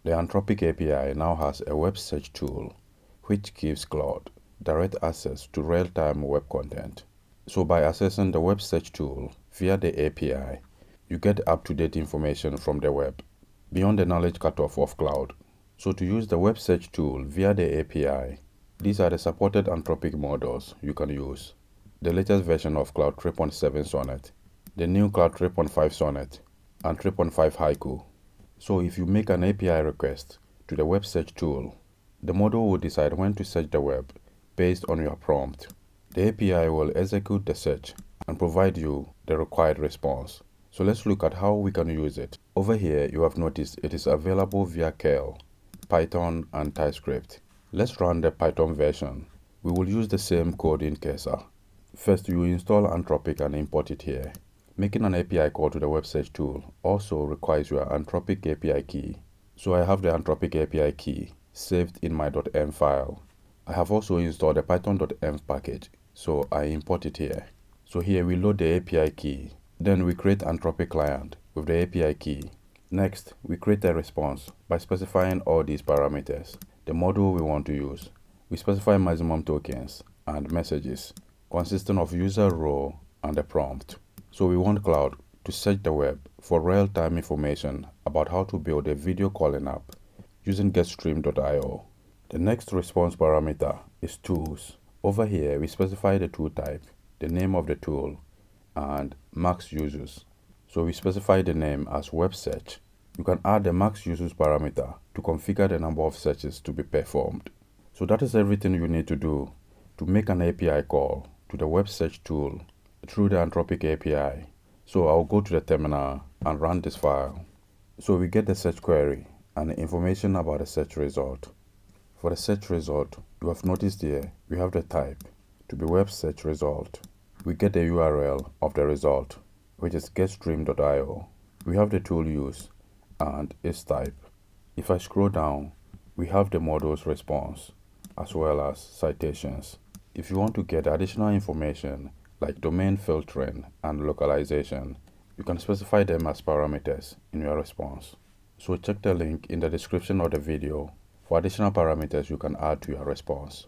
The Anthropic API now has a web search tool, which gives Cloud direct access to real-time web content. So by accessing the web search tool via the API, you get up-to-date information from the web, beyond the knowledge cutoff of Cloud. So to use the web search tool via the API, these are the supported Anthropic models you can use. The latest version of Cloud 3.7 Sonnet, the new Cloud 3.5 Sonnet, and 3.5 Haiku. So if you make an API request to the web search tool, the model will decide when to search the web based on your prompt. The API will execute the search and provide you the required response. So let's look at how we can use it. Over here, you have noticed it is available via curl, Python, and TypeScript. Let's run the Python version. We will use the same code in cursor. First, you install Anthropic and import it here. Making an API call to the web search tool also requires your Anthropic API key. So I have the Anthropic API key saved in my .env file. I have also installed the python.env package, so I import it here. So here we load the API key. Then we create Anthropic client with the API key. Next, we create a response by specifying all these parameters. The module we want to use. We specify maximum tokens and messages consisting of user role and a prompt. So we want Cloud to search the web for real-time information about how to build a video calling app using getstream.io. The next response parameter is tools. Over here, we specify the tool type, the name of the tool, and max users. So we specify the name as web search. You can add the max users parameter to configure the number of searches to be performed. So that is everything you need to do to make an API call to the web search tool through the Anthropic API. So I'll go to the terminal and run this file. So we get the search query and the information about the search result. For the search result, you have noticed here, we have the type to be web search result. We get the URL of the result, which is getstream.io. We have the tool use and its type. If I scroll down, we have the model's response as well as citations. If you want to get additional information like domain filtering and localization, you can specify them as parameters in your response. So check the link in the description of the video for additional parameters you can add to your response.